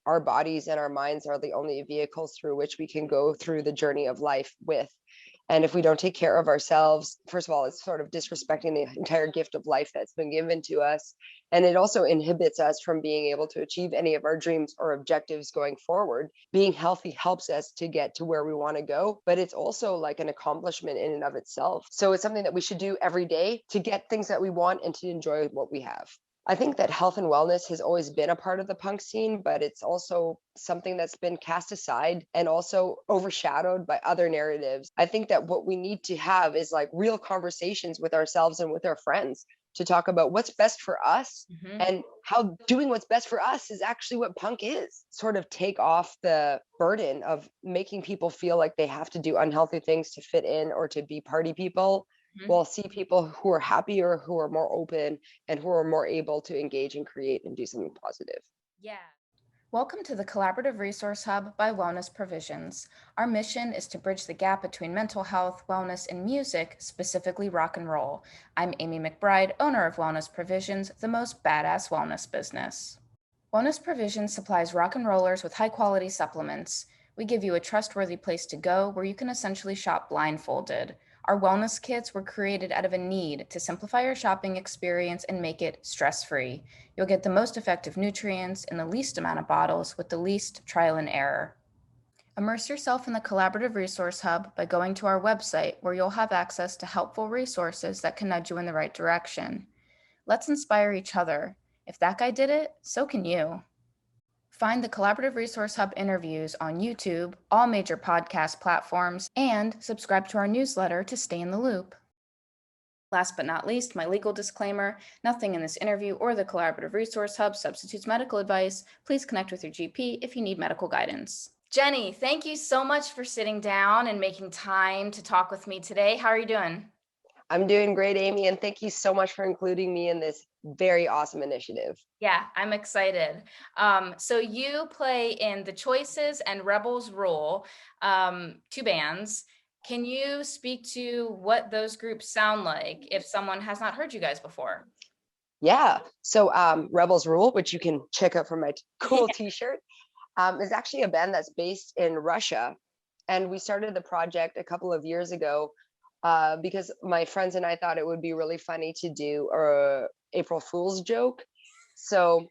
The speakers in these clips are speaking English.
our bodies and our minds are the only vehicles through which we can go through the journey of life with. And if we don't take care of ourselves, first of all, it's sort of disrespecting the entire gift of life that's been given to us. And it also inhibits us from being able to achieve any of our dreams or objectives going forward. Being healthy helps us to get to where we want to go, but it's also like an accomplishment in and of itself. So it's something that we should do every day to get things that we want and to enjoy what we have. I think that health and wellness has always been a part of the punk scene, but it's also something that's been cast aside and also overshadowed by other narratives. I think that what we need to have is like real conversations with ourselves and with our friends to talk about what's best for us and how doing what's best for us is actually what punk is. Sort of take off the burden of making people feel like they have to do unhealthy things to fit in or to be party people. We'll see people who are happier, who are more open, and who are more able to engage and create and do something positive. Yeah. Welcome to the Collaborative Resource Hub by Wellness Provisions. Our mission is to bridge the gap between mental health, wellness, and music, specifically rock and roll. I'm Amy McBride, owner of Wellness Provisions, the most badass wellness business. Wellness Provisions supplies rock and rollers with high-quality supplements. We give you a trustworthy place to go where you can essentially shop blindfolded. Our wellness kits were created out of a need to simplify your shopping experience and make it stress-free. You'll get the most effective nutrients in the least amount of bottles with the least trial and error. Immerse yourself in the Collaborative Resource Hub by going to our website where you'll have access to helpful resources that can nudge you in the right direction. Let's inspire each other. If that guy did it, so can you. Find the Collaborative Resource Hub interviews on YouTube, all major podcast platforms, and subscribe to our newsletter to stay in the loop. Last but not least, my legal disclaimer: nothing in this interview or the Collaborative Resource Hub substitutes medical advice. Please connect with your GP if you need medical guidance. Jenny, thank you so much for sitting down and making time to talk with me today. How are you doing? I'm doing great, Amy, and thank you so much for including me in this very awesome initiative. Yeah, I'm excited. So you play in The Choices and Rebels Rule, two bands. Can you speak to what those groups sound like if someone has not heard you guys before? Yeah. So Rebels Rule, which you can check out from my cool t-shirt, is actually a band that's based in Russia. And we started the project a couple of years ago because my friends and I thought it would be really funny to do a April Fool's joke. So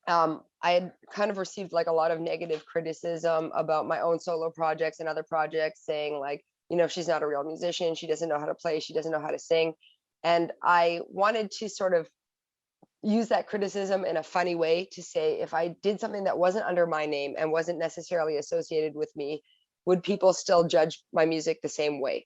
I had kind of received like a lot of negative criticism about my own solo projects and other projects, saying like, you know, she's not a real musician, she doesn't know how to play, she doesn't know how to sing. And I wanted to sort of use that criticism in a funny way to say, if I did something that wasn't under my name and wasn't necessarily associated with me, would people still judge my music the same way?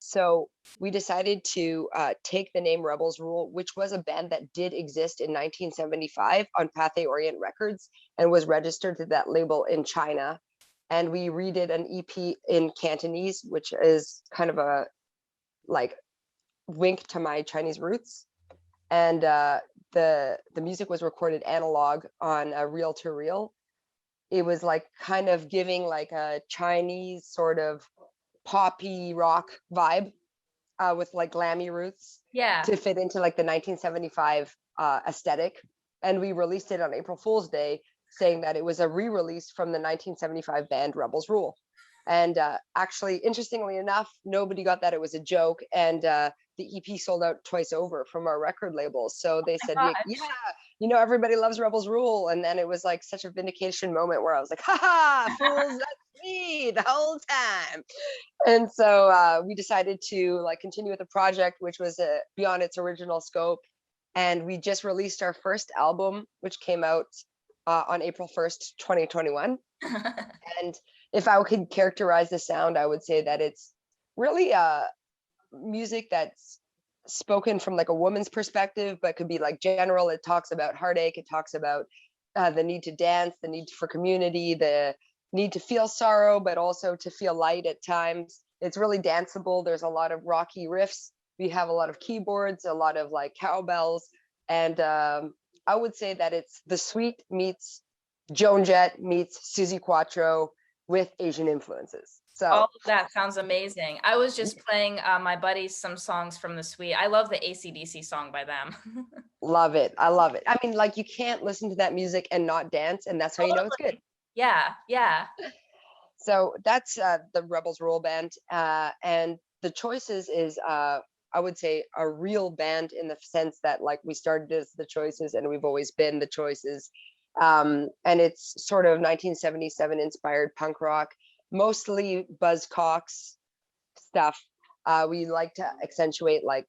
So we decided to take the name Rebels Rule, which was a band that did exist in 1975 on Pathé Orient Records and was registered to that label in China. And we redid an EP in Cantonese, which is kind of a like wink to my Chinese roots. And the music was recorded analog on a reel-to-reel. It was like kind of giving like a Chinese sort of poppy rock vibe with like glammy roots to fit into like the 1975 aesthetic. And we released it on April Fool's Day, saying that it was a re-release from the 1975 band Rebels Rule. And actually, interestingly enough, nobody got that it was a joke. And the EP sold out twice over from our record labels. So they said, yeah, you know, everybody loves Rebels Rule. And then it was like such a vindication moment where I was like, ha, fools, that's me the whole time. And so we decided to like continue with the project, which was beyond its original scope. And we just released our first album, which came out on April 1st, 2021. And if I could characterize the sound, I would say that it's really music that's spoken from like a woman's perspective, but could be like general. It talks about heartache. It talks about the need to dance, the need for community, the need to feel sorrow, but also to feel light at times. It's really danceable. There's a lot of rocky riffs. We have a lot of keyboards, a lot of like cowbells. And I would say that it's the Sweet meets Joan Jett meets Suzi Quatro with Asian influences. So All of that sounds amazing. I was just playing my buddies some songs from the Suite. I love the AC/DC song by them. love it. I love it. I mean, like you can't listen to that music and not dance, and that's how you know it's good. Totally. Yeah, yeah. So that's the Rebels Roll Band, and the Choices is I would say a real band in the sense that like we started as the Choices and we've always been the Choices, and it's sort of 1977 inspired punk rock, mostly Buzz Cox stuff. We like to accentuate like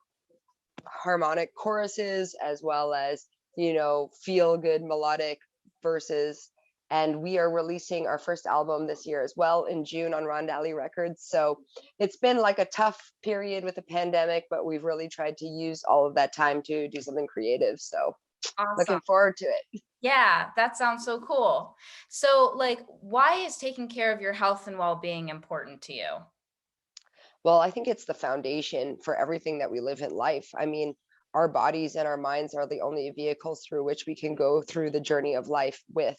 harmonic choruses as well as feel good melodic verses, and we are releasing our first album this year as well in June on Ron Alley Records. So it's been like a tough period with the pandemic, but we've really tried to use all of that time to do something creative, so Awesome. looking forward to it. Yeah, that sounds so cool. So, like, why is taking care of your health and well-being important to you? Well, I think it's the foundation for everything that we live in life. I mean, our bodies and our minds are the only vehicles through which we can go through the journey of life with.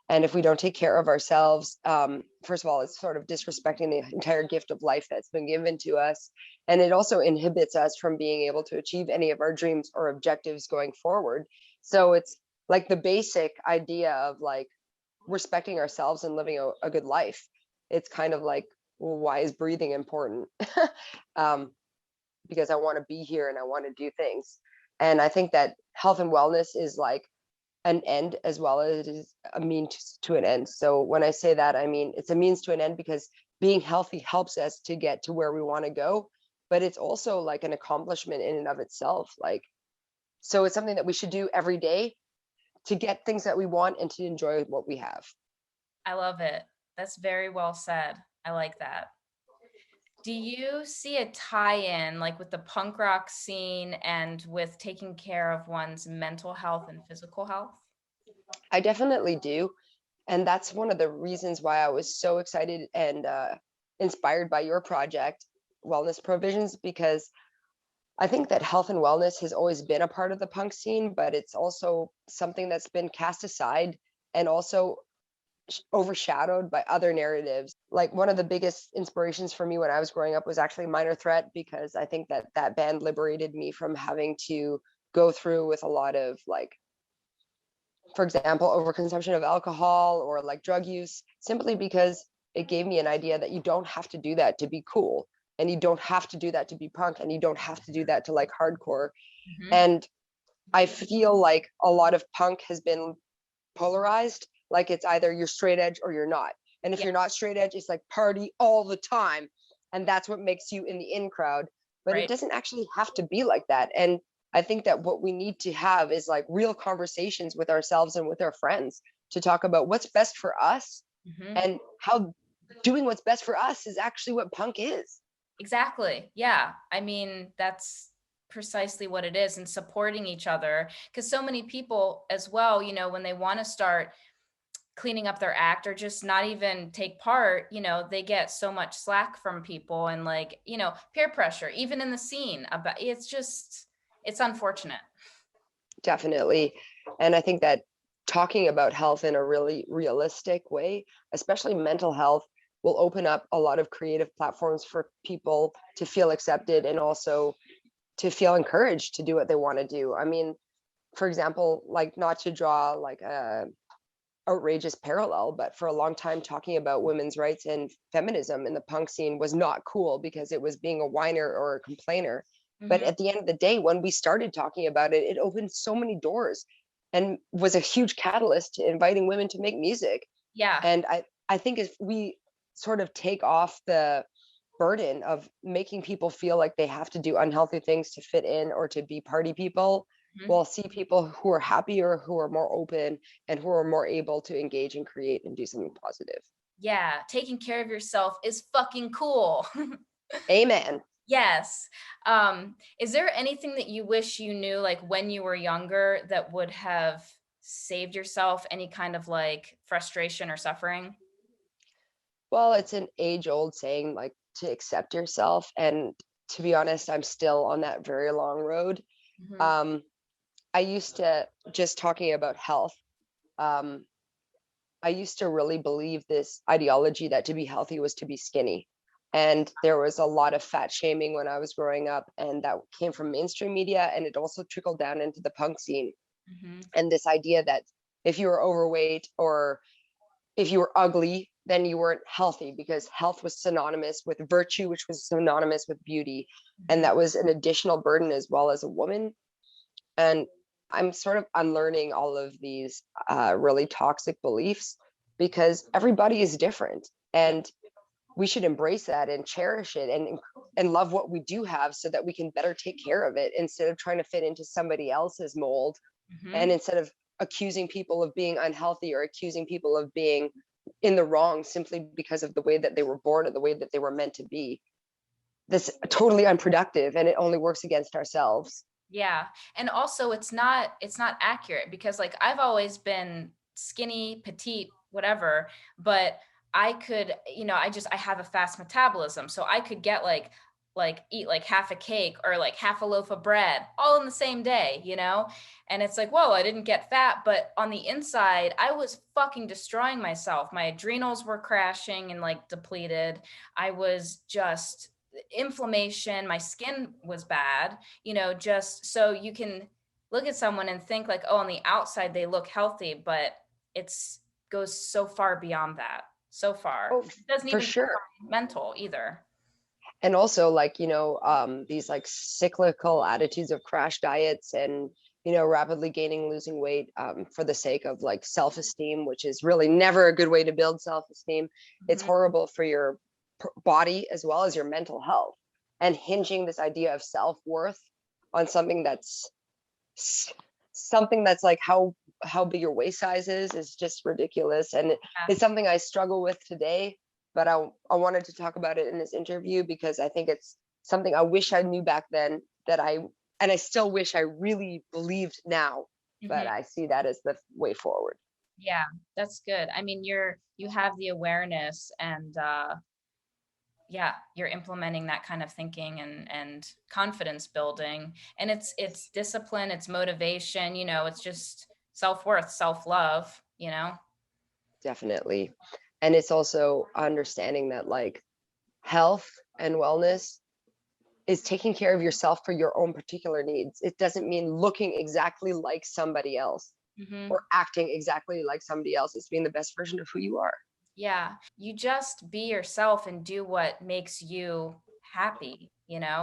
And if we don't take care of ourselves, first of all, it's sort of disrespecting the entire gift of life that's been given to us. And it also inhibits us from being able to achieve any of our dreams or objectives going forward. So it's like the basic idea of like respecting ourselves and living a good life. It's kind of like, well, why is breathing important? um, because I want to be here and I want to do things. And I think that health and wellness is like an end as well as it is a means to an end. So when I say that, I mean it's a means to an end because being healthy helps us to get to where we want to go, but it's also like an accomplishment in and of itself. Like, so it's something that we should do every day to get things that we want and to enjoy what we have. I love it. That's very well said. I like that. Do you see a tie-in like with the punk rock scene and with taking care of one's mental health and physical health? I definitely do. And that's one of the reasons why I was so excited and inspired by your project, Wellness Provisions, because I think that health and wellness has always been a part of the punk scene, but it's also something that's been cast aside and also overshadowed by other narratives. Like one of the biggest inspirations for me when I was growing up was actually Minor Threat, because I think that that band liberated me from having to go through with a lot of like, for example, overconsumption of alcohol or like drug use, simply because it gave me an idea that you don't have to do that to be cool. And you don't have to do that to be punk. And you don't have to do that to like hardcore. Mhm. And I feel like a lot of punk has been polarized. Like it's either you're straight edge or you're not. And if Yeah, you're not straight edge, it's like party all the time. And that's what makes you in the in crowd. But it right. doesn't actually have to be like that. And I think that what we need to have is like real conversations with ourselves and with our friends to talk about what's best for us Mhm. and how doing what's best for us is actually what punk is. Exactly. Yeah. I mean, that's precisely what it is, and supporting each other. Because so many people as well, when they want to start cleaning up their act or just not even take part, they get so much slack from people and like, peer pressure, even in the scene about it's unfortunate. Definitely. And I think that talking about health in a really realistic way, especially mental health, will open up a lot of creative platforms for people to feel accepted and also to feel encouraged to do what they want to do. I mean, for example, like not to draw like a outrageous parallel, but for a long time talking about women's rights and feminism in the punk scene was not cool because it was being a whiner or a complainer. But Hmm. at the end of the day, when we started talking about it, it opened so many doors and was a huge catalyst to inviting women to make music. Yeah. And I think if we sort of take off the burden of making people feel like they have to do unhealthy things to fit in or to be party people, Mhm. we'll see people who are happier, who are more open, and who are more able to engage and create and do something positive. Yeah. Taking care of yourself is fucking cool. Amen. Yes. Is there anything that you wish you knew, like when you were younger, that would have saved yourself any kind of like frustration or suffering? Well, it's an age old saying, like to accept yourself. And to be honest, I'm still on that very long road. Mhm. Um, I used to just talking about health. Um, I used to really believe this ideology that to be healthy was to be skinny. And there was a lot of fat shaming when I was growing up, and that came from mainstream media, and it also trickled down into the punk scene. Mm-hmm. And this idea that if you were overweight or if you were ugly, then you weren't healthy, because health was synonymous with virtue, which was synonymous with beauty. And Mm-hmm. that was an additional burden as well as a woman. And I'm sort of unlearning all of these really toxic beliefs, because everybody is different. Yeah. And we should embrace that and cherish it, and love what we do have, so that we can better take care of it, instead of trying to fit into somebody else's mold, and Mm-hmm. instead of accusing people of being unhealthy, or accusing people of being in the wrong simply because of the way that they were born or the way that they were meant to be. This totally unproductive, and it only works against ourselves. Yeah. And also it's not accurate, because like I've always been skinny, petite, whatever, but I could, I have a fast metabolism. So I could get like eat like half a cake or like half a loaf of bread all in the same day. And it's like, whoa, I didn't get fat, but on the inside, I was fucking destroying myself. My adrenals were crashing and like depleted. I was just inflammation, my skin was bad, just so you can look at someone and think like, oh, on the outside they look healthy, but it's goes so far beyond that. So far. Oh, It doesn't for even sure. mental either. And also, like, these like cyclical attitudes of crash diets, and rapidly gaining, losing weight, for the sake of like self-esteem, which is really never a good way to build self-esteem. It's Mhm. horrible for your body as well as your mental health. And hinging this idea of self-worth on s- something that's like how big your waist size is just ridiculous. And Yeah. it's something I struggle with today, but I wanted to talk about it in this interview, because I think it's something I wish I knew back then, and I still wish I really believed now, but Mhm. I see that as the way forward. Yeah, that's good. I mean, you have the awareness, and yeah, you're implementing that kind of thinking and confidence building, and it's discipline, it's motivation, it's just self-worth, self-love. Definitely. And it's also understanding that like health and wellness is taking care of yourself for your own particular needs. It doesn't mean looking exactly like somebody else Hmm. or acting exactly like somebody else. It's being the best version of who you are. Yeah, you just be yourself and do what makes you happy,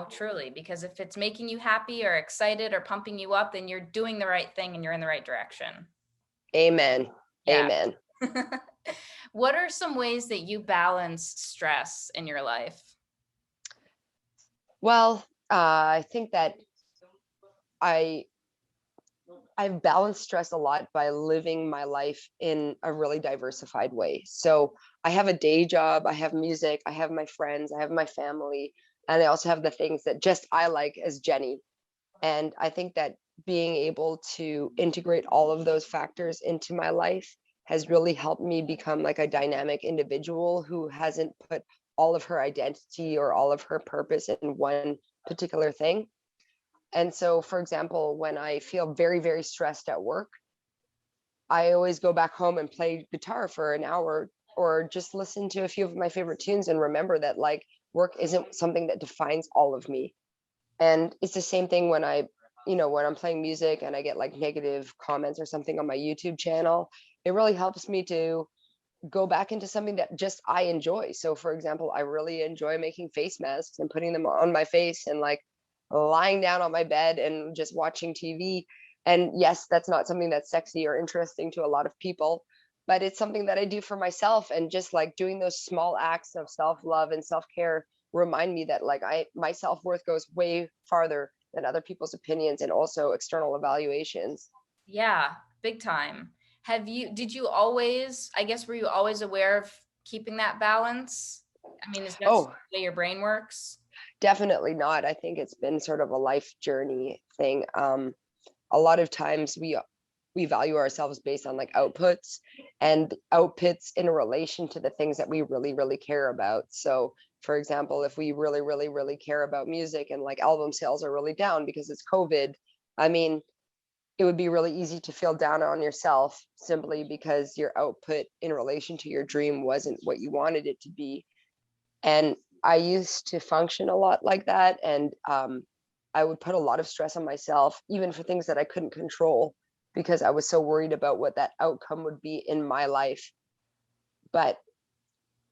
truly, because if it's making you happy or excited or pumping you up, then you're doing the right thing and you're in the right direction. Amen. Yeah. Amen. What are some ways that you balance stress in your life? Well, I think that I I've balanced stress a lot by living my life in a really diversified way. So I have a day job, I have music, I have my friends, I have my family, and I also have the things that just I like as Jenny. And I think that being able to integrate all of those factors into my life has really helped me become like a dynamic individual who hasn't put all of her identity or all of her purpose in one particular thing. And so, for example, when I feel very, very stressed at work, I always go back home and play guitar for an hour, or just listen to a few of my favorite tunes, and remember that like work isn't something that defines all of me. And it's the same thing when when I'm playing music and I get like negative comments or something on my YouTube channel. It really helps me to go back into something that just I enjoy. So for example, I really enjoy making face masks and putting them on my face, and like lying down on my bed and just watching TV. And yes, that's not something that's sexy or interesting to a lot of people, but it's something that I do for myself. And just like doing those small acts of self-love and self-care remind me that like my self-worth goes way farther than other people's opinions and also external evaluations. Yeah, big time. Did you always, I guess, were you always aware of keeping that balance? I mean, is that Oh, the way your brain works? definitely not. I think it's been sort of a life journey thing. A lot of times we value ourselves based on like outputs, and outputs in relation to the things that we really, really care about. So for example, if we really, really, really care about music and like album sales are really down because it's COVID, I mean, it would be really easy to feel down on yourself simply because your output in relation to your dream wasn't what you wanted it to be. And I used to function a lot like that. And I would put a lot of stress on myself, even for things that I couldn't control, because I was so worried about what that outcome would be in my life. But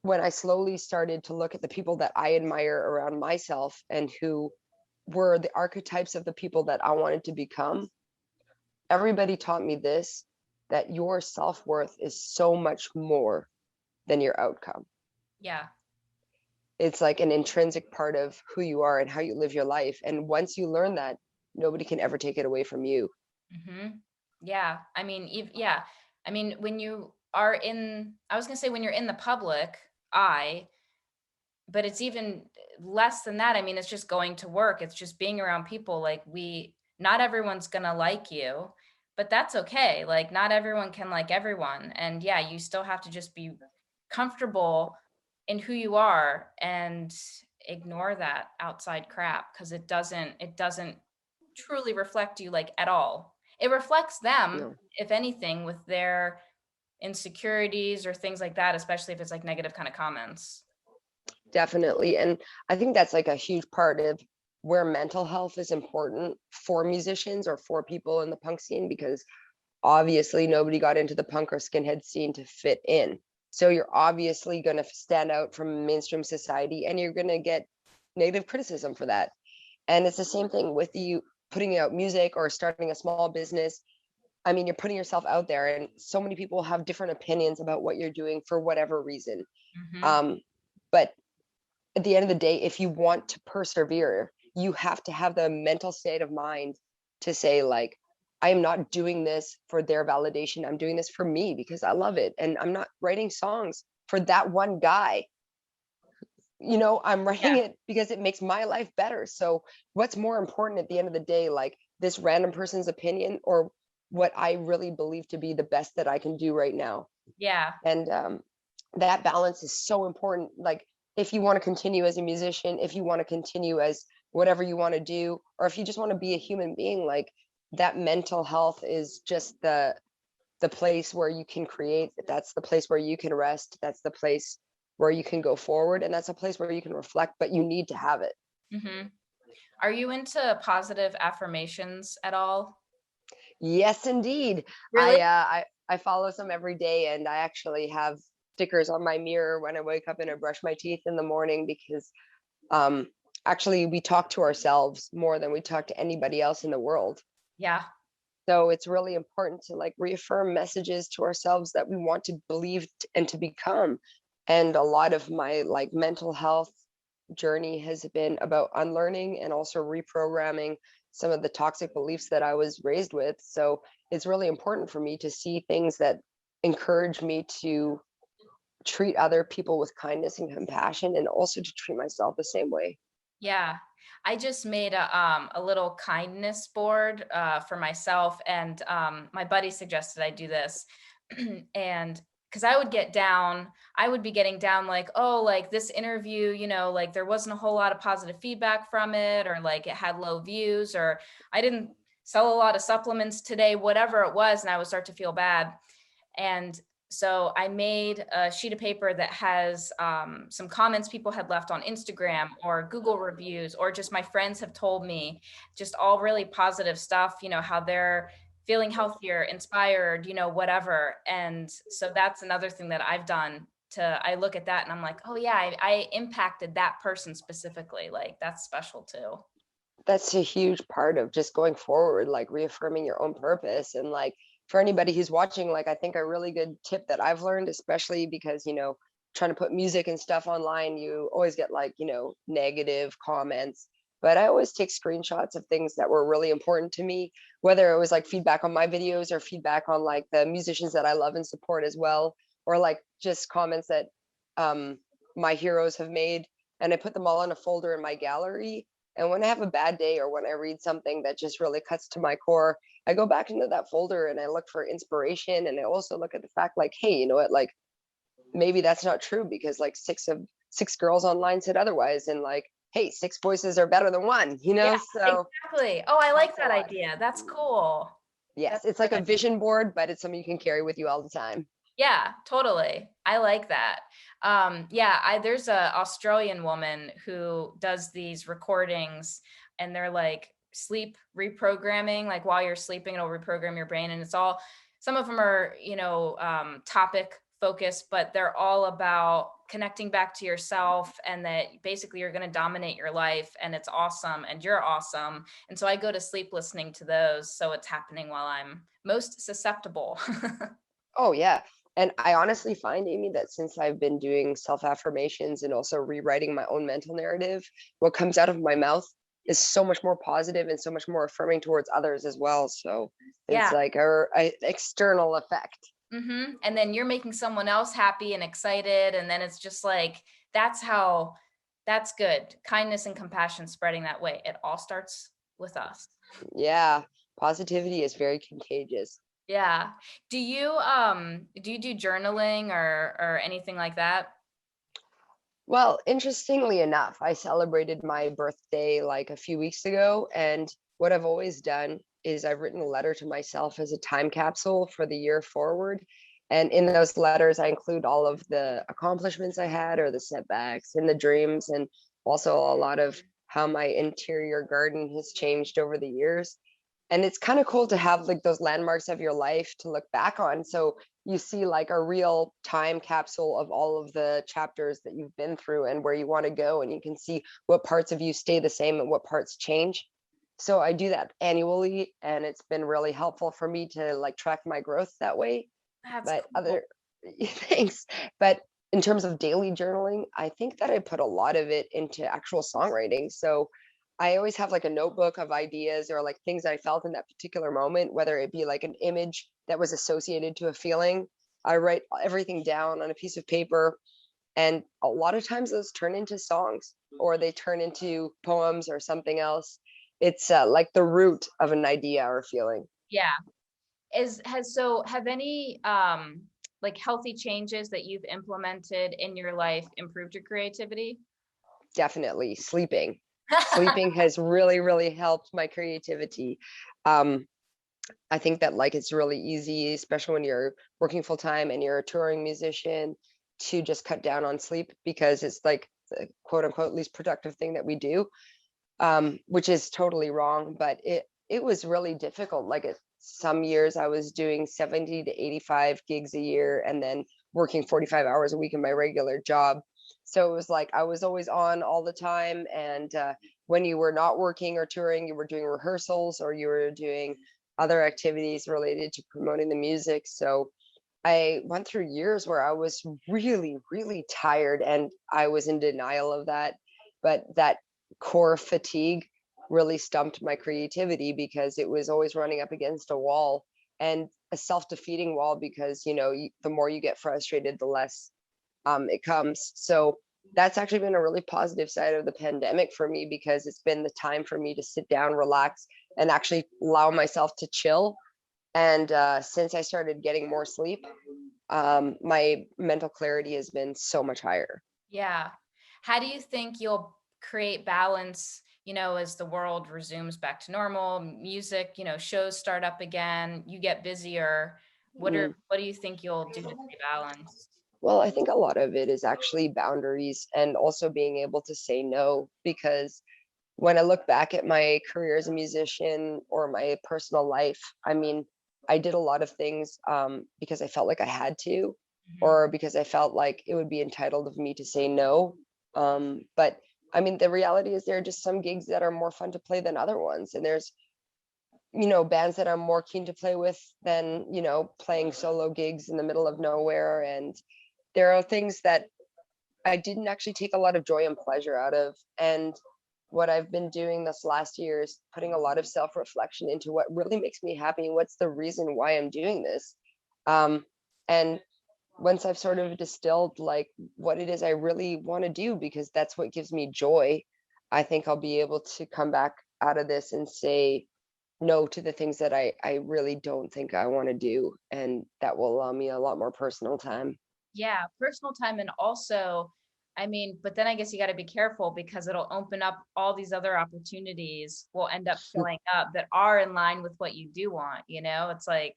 when I slowly started to look at the people that I admire around myself and who were the archetypes of the people that I wanted to become, everybody taught me this, that your self-worth is so much more than your outcome. Yeah. It's like an intrinsic part of who you are and how you live your life. And once you learn that, nobody can ever take it away from you. Yeah. I mean, yeah. I mean, when you are I was going to say when you're in the public eye, but it's even less than that. I mean, it's just going to work. It's just being around people. Like not everyone's going to like you, but that's okay. Like not everyone can like everyone. And yeah, you still have to just be comfortable in who you are and ignore that outside crap because it doesn't truly reflect you like at all. It reflects them, No, if anything, with their insecurities or things like that, especially if it's like negative kind of comments. definitely. And I think that's like a huge part of where mental health is important for musicians or for people in the punk scene, because obviously nobody got into the punk or skinhead scene to fit in. So you're obviously going to stand out from mainstream society and you're going to get negative criticism for that. And it's the same thing with you putting out music or starting a small business. I mean, you're putting yourself out there, and so many people have different opinions about what you're doing for whatever reason. Mm-hmm. But at the end of the day, if you want to persevere, you have to have the mental state of mind to say, like, I am not doing this for their validation. I'm doing this for me because I love it. And I'm not writing songs for that one guy. I'm writing Yeah. it because it makes my life better. So what's more important at the end of the day, like this random person's opinion or what I really believe to be the best that I can do right now? Yeah. And that balance is so important. Like if you want to continue as a musician, if you want to continue as whatever you want to do, or if you just want to be a human being, like that mental health is just the place where you can create. That's the place where you can rest. That's the place where you can go forward, and that's a place where you can reflect, but you need to have it. Mm-hmm. Are you into positive affirmations at all? Yes, indeed. Really? I follow some every day, and I actually have stickers on my mirror when I wake up and I brush my teeth in the morning, because um actually we talk to ourselves more than we talk to anybody else in the world. Yeah. So it's really important to like reaffirm messages to ourselves that we want to believe and to become. And a lot of my like mental health journey has been about unlearning and also reprogramming some of the toxic beliefs that I was raised with. So it's really important for me to see things that encourage me to treat other people with kindness and compassion, and also to treat myself the same way. Yeah. I just made a little kindness board for myself, and my buddy suggested I do this, and because I would be getting down like, oh, like this interview, like there wasn't a whole lot of positive feedback from it, or like it had low views, or I didn't sell a lot of supplements today, whatever it was, and I would start to feel bad. And so I made a sheet of paper that has some comments people had left on Instagram or Google reviews, or just my friends have told me, just all really positive stuff, how they're feeling healthier, inspired, whatever. And so that's another thing that I've done. I look at that and I'm like, oh yeah, I impacted that person specifically. Like that's special too. That's a huge part of just going forward, like reaffirming your own purpose. And like for anybody who's watching, like I think a really good tip that I've learned, especially because trying to put music and stuff online, you always get like negative comments. But I always take screenshots of things that were really important to me, whether it was like feedback on my videos or feedback on like the musicians that I love and support as well, or like just comments that um my heroes have made, and I put them all in a folder in my gallery. And when I have a bad day or when I read something that just really cuts to my core, I go back into that folder and I look for inspiration. And I also look at the fact like, hey, you know what, like maybe that's not true, because like six girls online said otherwise. And like, hey, six voices are better than one, Yeah, so exactly. Oh, I like helps a that lot. idea. That's cool. Yes, That's it's like a good. vision board, but it's something you can carry with you all the time. Yeah, totally. I like that. Yeah, there's a Australian woman who does these recordings, and they're like sleep reprogramming, like while you're sleeping, it'll reprogram your brain. And it's all, some of them are, topic focused, but they're all about connecting back to yourself, and that basically you're going to dominate your life, and it's awesome and you're awesome. And so I go to sleep listening to those. So it's happening while I'm most susceptible. Oh yeah. And I honestly find, Amy, that since I've been doing self-affirmations and also rewriting my own mental narrative, what comes out of my mouth is so much more positive and so much more affirming towards others as well. So it's Yeah. like a external effect. And then you're making someone else happy and excited. And then it's just like, that's how, that's good. Kindness and compassion spreading that way. It all starts with us. Yeah. Positivity is very contagious. Yeah. Do you do journaling or anything like that? Well, interestingly enough, I celebrated my birthday like a few weeks ago. And what I've always done is I've written a letter to myself as a time capsule for the year forward. And in those letters, I include all of the accomplishments I had or the setbacks and the dreams, and also a lot of how my interior garden has changed over the years. And it's kind of cool to have like those landmarks of your life to look back on. So you see like a real time capsule of all of the chapters that you've been through and where you want to go, and you can see what parts of you stay the same and what parts change. So I do that annually, and it's been really helpful for me to like track my growth that way. That's But cool. other thanks. But in terms of daily journaling, I think that I put a lot of it into actual songwriting. So I always have like a notebook of ideas or like things I felt in that particular moment, whether it be like an image that was associated to a feeling. I write everything down on a piece of paper, and a lot of times those turn into songs or they turn into poems or something else. It's like the root of an idea or feeling. Yeah. Have any like healthy changes that you've implemented in your life improved your creativity? Definitely sleeping. Sleeping has really, really helped my creativity. Um, I think that like it's really easy, especially when you're working full time and you're a touring musician, to just cut down on sleep because it's like the quote unquote least productive thing that we do, which is totally wrong. But it was really difficult. Like some years I was doing 70 to 85 gigs a year and then working 45 hours a week in my regular job. So it was like I was always on all the time. And when you were not working or touring, you were doing rehearsals or you were doing other activities related to promoting the music. So I went through years where I was really, really tired and I was in denial of that. But that core fatigue really stumped my creativity because it was always running up against a wall, and a self-defeating wall because, the more you get frustrated, the less it comes. So that's actually been a really positive side of the pandemic for me because it's been the time for me to sit down, relax, and actually allow myself to chill. And since I started getting more sleep, my mental clarity has been so much higher. Yeah. How do you think you'll create balance, as the world resumes back to normal, music, shows start up again, you get busier? Mm. What do you think you'll do to stay balanced? Well, I think a lot of it is actually boundaries and also being able to say no. Because when I look back at my career as a musician or my personal life, I mean, I did a lot of things because I felt like I had to, Mhm. or because I felt like it would be entitled of me to say no. But I mean, the reality is there are just some gigs that are more fun to play than other ones. And there's, bands that I'm more keen to play with than, playing solo gigs in the middle of nowhere. And there are things that I didn't actually take a lot of joy and pleasure out of. And what I've been doing this last year is putting a lot of self reflection into what really makes me happy and what's the reason why I'm doing this. Um, and once I've sort of distilled like what it is I really want to do, because that's what gives me joy, I think I'll be able to come back out of this and say no to the things that I really don't think I want to do. And that will allow me a lot more personal time. Yeah, personal time. And also, I mean, but then I guess you got to be careful because it'll open up all these other opportunities will end up showing up that are in line with what you do want, you know? It's like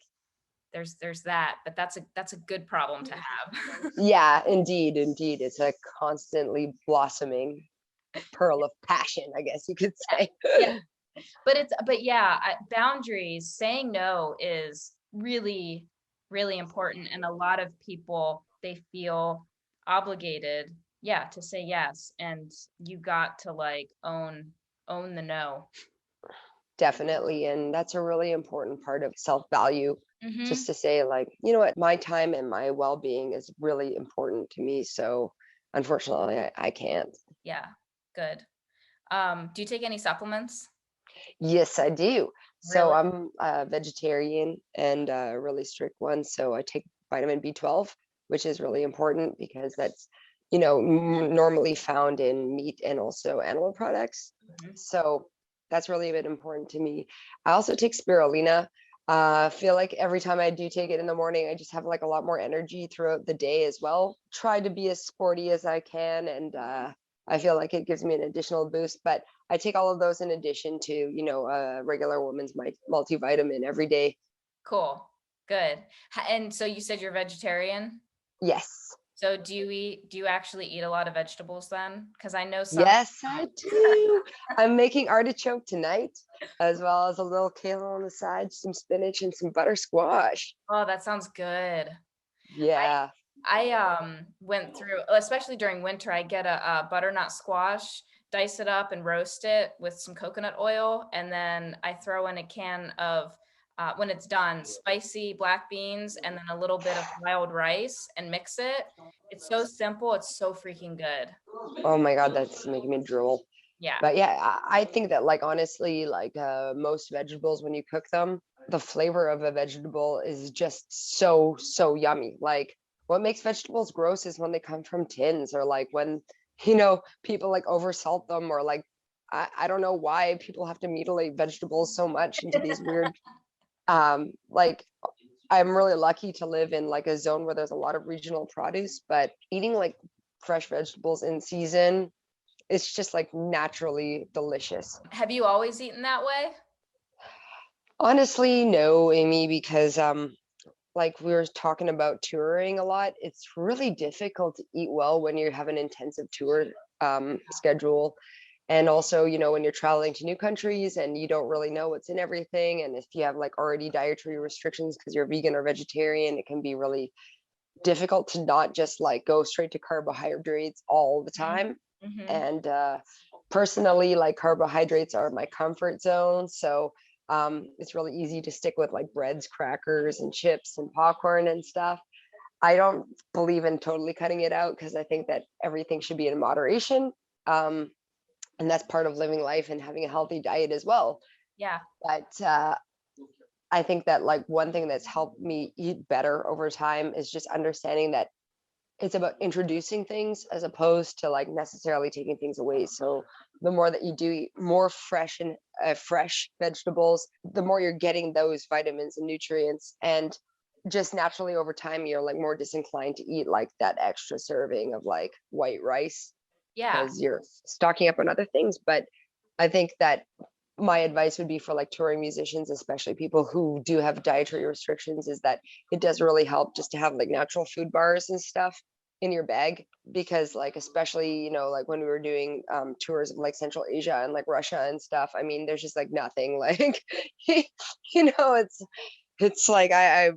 there's that, but that's a good problem to have. Yeah, indeed, indeed. It's a constantly blossoming pearl of passion, I guess you could say. Yeah. But yeah, boundaries, saying no is really, really important. And a lot of people, they feel obligated, yeah, to say yes. And you got to like own the no. Definitely. And that's a really important part of self-value, Hmm. just to say, like, you know what, my time and my well-being is really important to me. So unfortunately, I can't. Yeah, good. Do you take any supplements? Yes, I do. So Really? I'm a vegetarian and a really strict one. So I take vitamin B12, which is really important because that's, normally found in meat and also animal products. Mhm. So that's really a bit important to me. I also take spirulina. I feel like every time I do take it in the morning, I just have like a lot more energy throughout the day as well. Try to be as sporty as I can, and I feel like it gives me an additional boost. But I take all of those in addition to, a regular woman's multivitamin every day. Cool. Good. And so you said you're vegetarian? Yes. So do you actually eat a lot of vegetables then? Because I know some Yes, I don't. do. I'm making artichoke tonight, as well as a little kale on the side, some spinach, and some butter squash. Oh, that sounds good. Yeah. I went through, especially during winter, I get a butternut squash, dice it up and roast it with some coconut oil, and then I throw in a can of when it's done, spicy black beans and then a little bit of wild rice and mix it. It's so simple, it's so freaking good. Oh my God, that's making me drool. Yeah. But yeah, I think that, like, honestly, like most vegetables, when you cook them, the flavor of a vegetable is just so, so yummy. Like, what makes vegetables gross is when they come from tins, or like when, people like oversalt them, or like, I don't know why people have to mutilate vegetables so much into these weird, like, I'm really lucky to live in like a zone where there's a lot of regional produce, but eating like fresh vegetables in season, it's just like naturally delicious. Have you always eaten that way? Honestly, no, Amy, because like we were talking about touring a lot, it's really difficult to eat well when you have an intensive tour schedule. And also, when you're traveling to new countries and you don't really know what's in everything, and if you have like already dietary restrictions because you're vegan or vegetarian, it can be really difficult to not just like go straight to carbohydrates all the time. Mm-hmm. And personally, like, carbohydrates are my comfort zone. So it's really easy to stick with like breads, crackers, and chips and popcorn and stuff. I don't believe in totally cutting it out because I think that everything should be in moderation. Um, and that's part of living life and having a healthy diet as well. Yeah. But I think that, like, one thing that's helped me eat better over time is just understanding that it's about introducing things as opposed to like necessarily taking things away. So the more that you do eat more fresh vegetables, the more you're getting those vitamins and nutrients. And just naturally over time, you're like more disinclined to eat like that extra serving of like white rice Yeah. because you're stocking up on other things. But I think that my advice would be for like touring musicians, especially people who do have dietary restrictions, is that it does really help just to have like natural food bars and stuff in your bag. Because like, especially, like when we were doing tours of like Central Asia and like Russia and stuff, I mean, there's just like nothing like it's like I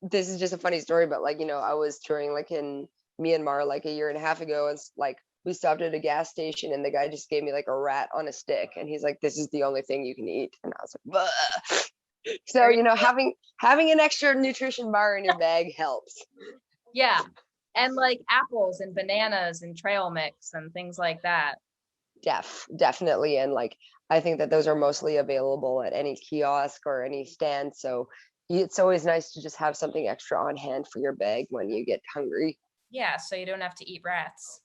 this is just a funny story, but like, I was touring like in Myanmar like a year and a half ago, and like we stopped at a gas station and the guy just gave me like a rat on a stick, and he's like, "This is the only thing you can eat," and I was like, "Bleh." So, having an extra nutrition bar in your bag helps. Yeah. And like apples and bananas and trail mix and things like that. Definitely. And like, I think that those are mostly available at any kiosk or any stand. So it's always nice to just have something extra on hand for your bag when you get hungry. Yeah, so you don't have to eat rats.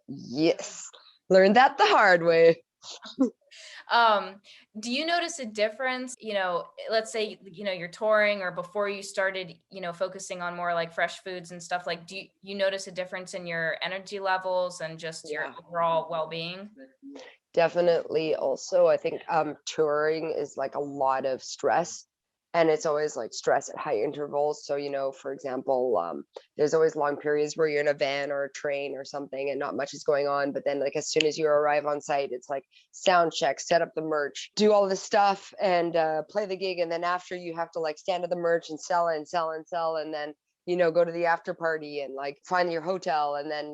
Yes. Learned that the hard way. Um, do you notice a difference, let's say, you're touring or before you started, focusing on more like fresh foods and stuff, like, do you notice a difference in your energy levels and just your Yeah. overall well-being? Definitely. Also, I think touring is like a lot of stress, and it's always like stress at high intervals. So, for example, there's always long periods where you're in a van or a train or something and not much is going on. But then, like, as soon as you arrive on site, it's like sound check, set up the merch, do all this stuff, and play the gig. And then after, you have to like stand at the merch and sell and sell and sell. And then go to the after party and like find your hotel and then,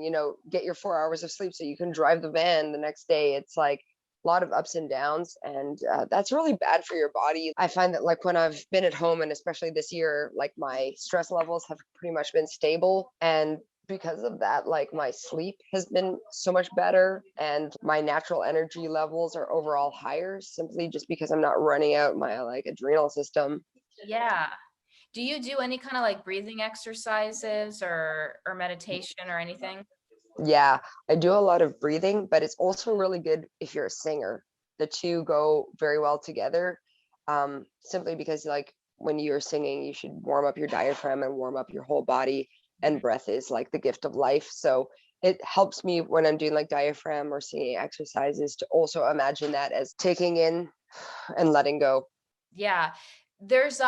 get your 4 hours of sleep so you can drive the van the next day. It's like a lot of ups and downs. And that's really bad for your body. I find that like when I've been at home and especially this year, like my stress levels have pretty much been stable. And because of that, like my sleep has been so much better and my natural energy levels are overall higher simply just because I'm not running out my like adrenal system. Yeah. Do you do any kind of like breathing exercises or meditation or anything? Yeah, I do a lot of breathing, but it's also really good if you're a singer. The two go very well together, simply because, like, when you're singing, you should warm up your diaphragm and warm up your whole body, and breath is like the gift of life. So it helps me when I'm doing like diaphragm or singing exercises to also imagine that as taking in and letting go. Yeah. There's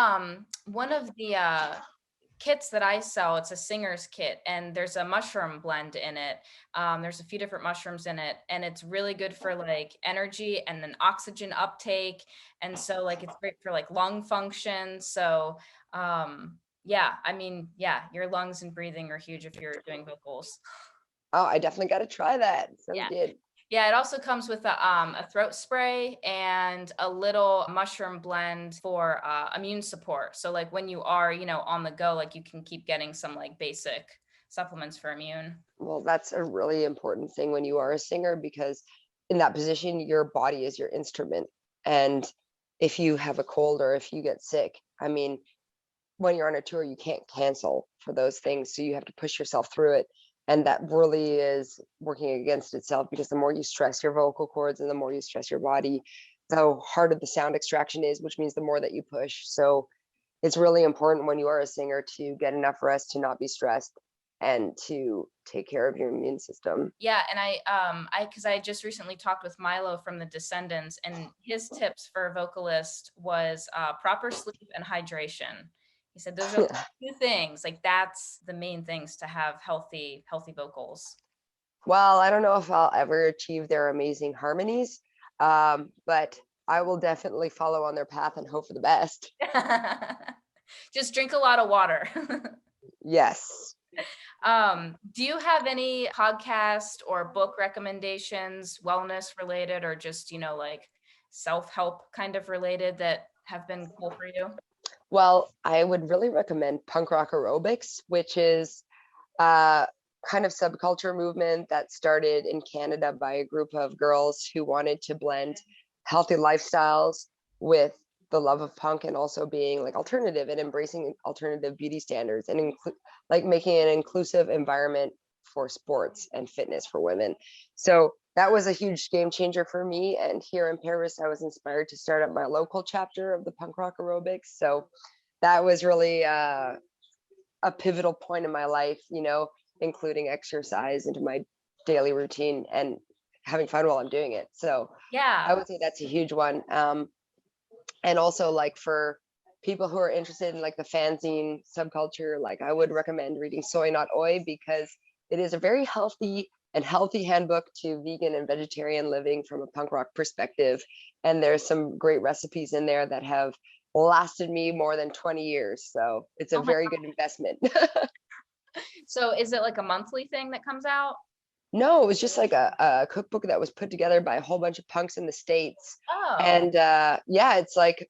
one of the kits that I sell, it's a singer's kit, and there's a mushroom blend in it. There's a few different mushrooms in it, and it's really good for like energy and then oxygen uptake. And so like it's great for like lung function. So yeah, I mean, yeah, your lungs and breathing are huge if you're doing vocals. Oh, I definitely got to try that. Sounds Yeah. good. Yeah, it also comes with a throat spray and a little mushroom blend for immune support. So like when you are, on the go, like you can keep getting some like basic supplements for immune. Well, that's a really important thing when you are a singer because in that position, your body is your instrument. And if you have a cold or if you get sick, I mean, when you're on a tour, you can't cancel for those things. So you have to push yourself through it. And that really is working against itself because the more you stress your vocal cords and the more you stress your body, the harder the sound extraction is, which means the more that you push. So it's really important when you are a singer to get enough rest, to not be stressed, and to take care of your immune system. Yeah, and because I just recently talked with Milo from the Descendants, and his tips for a vocalist was proper sleep and hydration. He said those are two things, like that's the main things to have healthy vocals. Well, I don't know if I'll ever achieve their amazing harmonies, but I will definitely follow on their path and hope for the best. Just drink a lot of water. Yes. Do you have any podcast or book recommendations, wellness related, or just, like self-help kind of related that have been cool for you? Well, I would really recommend punk rock aerobics, which is a kind of subculture movement that started in Canada by a group of girls who wanted to blend healthy lifestyles with the love of punk and also being like alternative and embracing alternative beauty standards and like making an inclusive environment for sports and fitness for women. So that was a huge game changer for me. And here in Paris, I was inspired to start up my local chapter of the punk rock aerobics. So that was really a pivotal point in my life, including exercise into my daily routine and having fun while I'm doing it. So Yeah. I would say that's a huge one. And also like for people who are interested in like the fanzine subculture, like I would recommend reading Soy Not Oi because it is a very healthy handbook to vegan and vegetarian living from a punk rock perspective. And there's some great recipes in there that have lasted me more than 20 years. So it's a Oh my very God. good investment. So is it like a monthly thing that comes out? No, it was just like a cookbook that was put together by a whole bunch of punks in the States. Oh, And yeah, it's like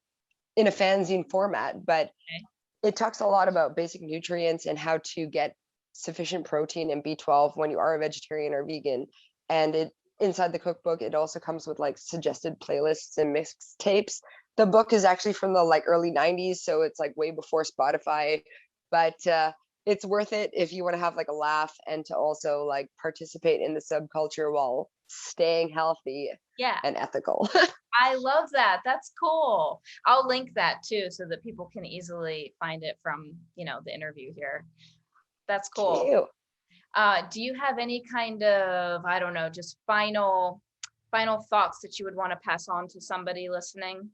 in a fanzine format, but okay. it talks a lot about basic nutrients and how to get sufficient protein and B12 when you are a vegetarian or vegan. And it inside the cookbook, it also comes with like suggested playlists and mixtapes. The book is actually from the like early 90s, so it's like way before Spotify. But it's worth it if you want to have like a laugh and to also like participate in the subculture while staying healthy Yeah, and ethical. I love that. That's cool. I'll link that too so that people can easily find it from, the interview here. That's cool. Cute. Do you have any kind of, I don't know, just final thoughts that you would want to pass on to somebody listening?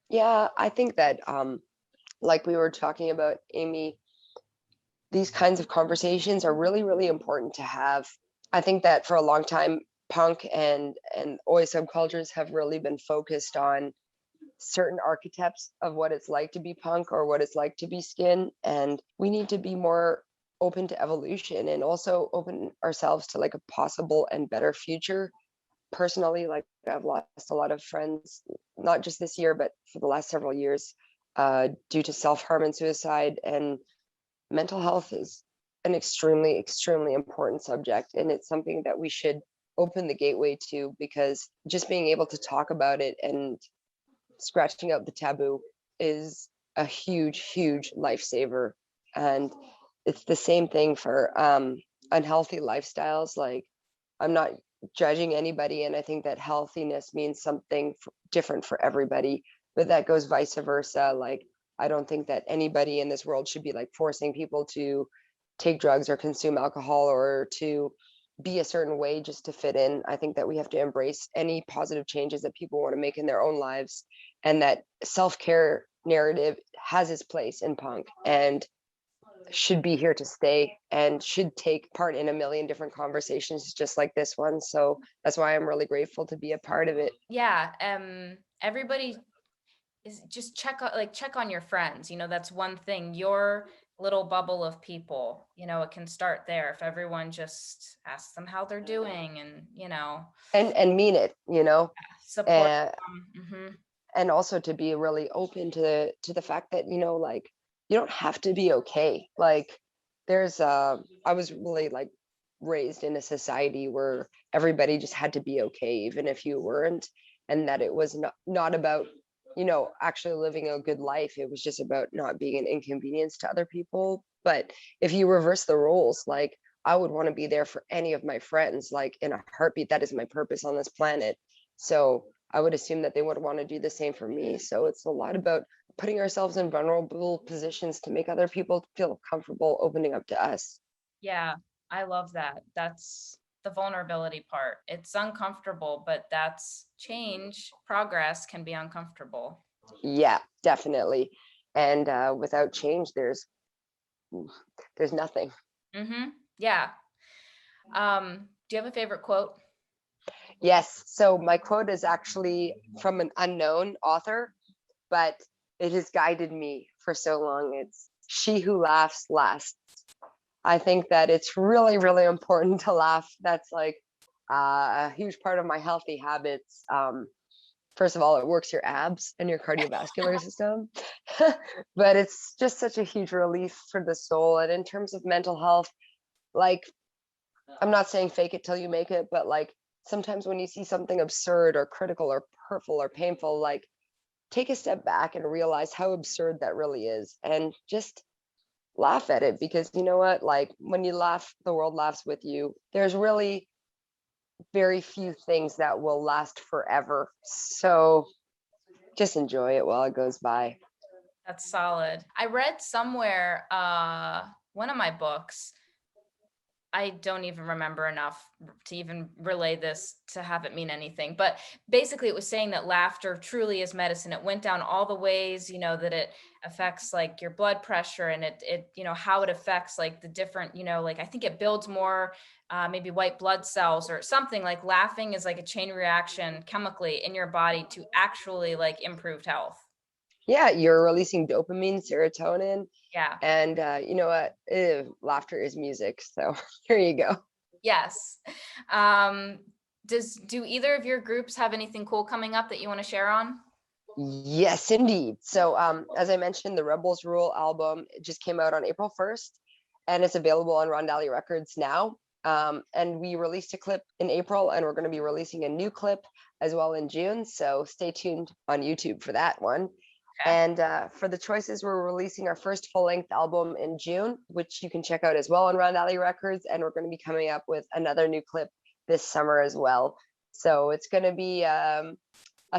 Yeah, I think that like we were talking about, Amy, these kinds of conversations are really, really important to have. I think that for a long time, punk and oi subcultures have really been focused on certain archetypes of what it's like to be punk or what it's like to be skin, and we need to be more open to evolution and also open ourselves to like a possible and better future. Personally, like I've lost a lot of friends, not just this year, but for the last several years, due to self-harm and suicide. And mental health is an extremely, extremely important subject. And it's something that we should open the gateway to, because just being able to talk about it and scratching out the taboo is a huge, huge lifesaver. And it's the same thing for unhealthy lifestyles. Like, I'm not judging anybody, and I think that healthiness means something different for everybody, but that goes vice versa. Like, I don't think that anybody in this world should be like forcing people to take drugs or consume alcohol or to be a certain way just to fit in. I think that we have to embrace any positive changes that people want to make in their own lives, and that self-care narrative has its place in punk and should be here to stay and should take part in a million different conversations just like this one. So that's why I'm really grateful to be a part of it. Yeah, everybody is just check on your friends. That's one thing. Your little bubble of people, it can start there if everyone just asks them how they're doing and, And mean it, support and them. Hmm. and also to be really open to the fact that, like, you don't have to be okay. Like, there's I was really like raised in a society where everybody just had to be okay even if you weren't, and that it was not about, actually living a good life. It was just about not being an inconvenience to other people. But if you reverse the roles, like, I would want to be there for any of my friends, like, in a heartbeat. That is my purpose on this planet. So I would assume that they would want to do the same for me. So it's a lot about putting ourselves in vulnerable positions to make other people feel comfortable opening up to us. Yeah, I love that. That's the vulnerability part. It's uncomfortable, but that's change. Progress can be uncomfortable. Yeah, definitely. And without change, there's nothing. Mm-hmm. Yeah. Do you have a favorite quote? Yes. So my quote is actually from an unknown author, but it has guided me for so long. It's "She who laughs lasts." I think that it's really, really important to laugh. That's like a huge part of my healthy habits. First of all, it works your abs and your cardiovascular system, but it's just such a huge relief for the soul. And in terms of mental health, like, I'm not saying fake it till you make it, but like, sometimes when you see something absurd or critical or hurtful or painful, like, take a step back and realize how absurd that really is and just laugh at it, because you know what? Like, when you laugh, the world laughs with you. There's really very few things that will last forever. So just enjoy it while it goes by. That's solid. I read somewhere, one of my books, I don't even remember enough to even relay this to have it mean anything. But basically, it was saying that laughter truly is medicine. It went down all the ways, that it affects like your blood pressure and how it affects like the different, like I think it builds more maybe white blood cells or something. Like laughing is like a chain reaction chemically in your body to actually like improved health. Yeah, you're releasing dopamine, serotonin, Yeah. and you know what? Laughter is music. So here you go. Yes. Um, do either of your groups have anything cool coming up that you want to share on? Yes, indeed. So, as I mentioned, the Rebels Rule album just came out on April 1st, and it's available on Rondalia Records now. And we released a clip in April, and we're going to be releasing a new clip as well in June. So stay tuned on YouTube for that one. Okay. And for the choices, we're releasing our first full-length album in June, which you can check out as well on Round Alley Records. And we're going to be coming up with another new clip this summer as well. So it's going to be a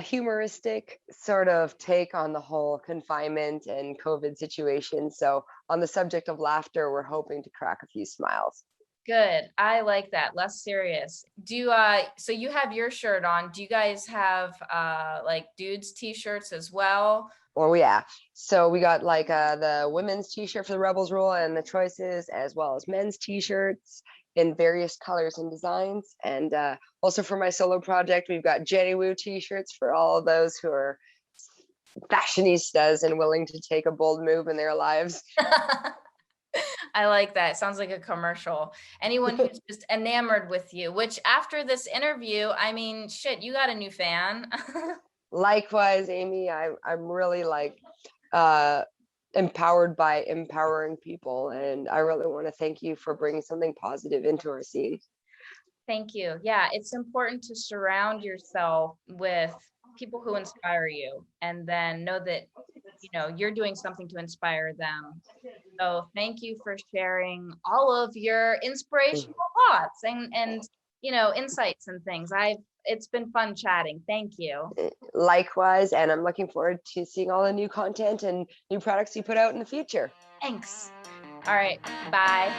humoristic sort of take on the whole confinement and COVID situation. So on the subject of laughter, we're hoping to crack a few smiles. Good. I like that. Less serious. So you have your shirt on. Do you guys have like dudes t-shirts as well? Oh yeah. So we got like the women's t-shirt for the Rebels Rule and the choices, as well as men's t-shirts in various colors and designs. And also for my solo project, we've got Jenny Woo t-shirts for all of those who are fashionistas and willing to take a bold move in their lives. I like that. Sounds like a commercial. Anyone who's just enamored with you, which after this interview, I mean, shit, you got a new fan. Likewise, Amy, I'm really like empowered by empowering people, and I really want to thank you for bringing something positive into our scene. Thank you. Yeah, it's important to surround yourself with people who inspire you and then know that, you're doing something to inspire them. So thank you for sharing all of your inspirational thoughts and insights and things. It's been fun chatting. Thank you. Likewise, and I'm looking forward to seeing all the new content and new products you put out in the future. Thanks. All right. Bye.